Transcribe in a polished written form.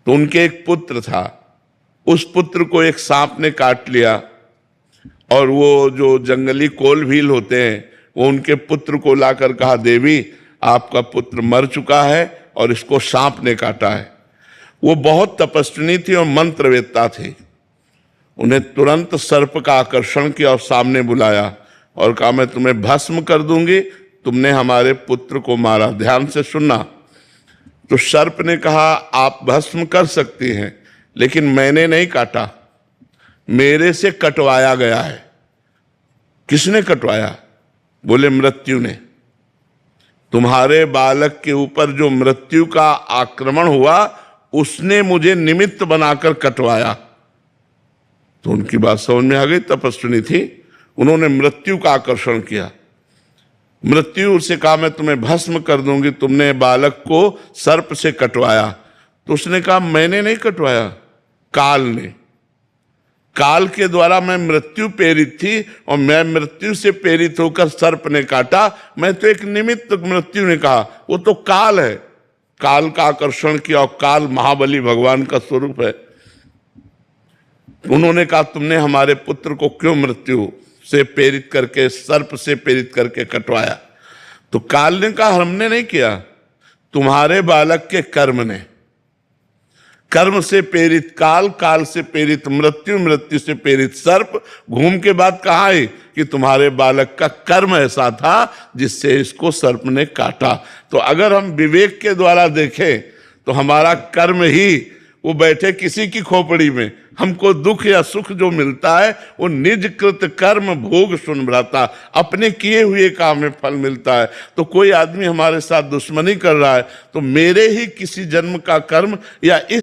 तो उनके एक पुत्र था, उस पुत्र को एक सांप ने काट लिया, और वो जो जंगली कोल भील होते हैं वो उनके पुत्र को लाकर कहा, देवी आपका पुत्र मर चुका है और इसको सांप ने काटा है। वो बहुत तपस्विनी थी और मंत्रवेत्ता थी। उन्हें तुरंत सर्प का आकर्षण किया और सामने बुलाया और कहा, मैं तुम्हें भस्म कर दूंगी, तुमने हमारे पुत्र को मारा, ध्यान से सुनना। तो सर्प ने कहा, आप भस्म कर सकती हैं, लेकिन मैंने नहीं काटा, मेरे से कटवाया गया है। किसने कटवाया? बोले, मृत्यु ने। तुम्हारे बालक के ऊपर जो मृत्यु का आक्रमण हुआ उसने मुझे निमित्त बनाकर कटवाया। तो उनकी बात समझ में आ गई, तपस्विनी थी, उन्होंने मृत्यु का आकर्षण किया। मृत्यु से कहा, मैं तुम्हें भस्म कर दूंगी, तुमने बालक को सर्प से कटवाया। तो उसने कहा, मैंने नहीं कटवाया, काल ने। काल के द्वारा मैं मृत्यु प्रेरित थी और मैं मृत्यु से प्रेरित होकर सर्प ने काटा, मैं तो एक निमित्त। मृत्यु ने कहा, वो तो काल है, काल का आकर्षण किया, और काल महाबली भगवान का स्वरूप है। उन्होंने कहा, तुमने हमारे पुत्र को क्यों मृत्यु से प्रेरित करके, सर्प से प्रेरित करके कटवाया? तो काल ने कहा, हमने नहीं किया, तुम्हारे बालक के कर्म ने। कर्म से प्रेरित काल, काल से प्रेरित मृत्यु, मृत्यु से प्रेरित सर्प। घूम के बाद कहा है कि तुम्हारे बालक का कर्म ऐसा था जिससे इसको सर्प ने काटा। तो अगर हम विवेक के द्वारा देखें तो हमारा कर्म ही, वो बैठे किसी की खोपड़ी में, हमको दुख या सुख जो मिलता है वो निज कृत कर्म भोग सुन भ्राता, अपने किए हुए काम में फल मिलता है। तो कोई आदमी हमारे साथ दुश्मनी कर रहा है तो मेरे ही किसी जन्म का कर्म या इस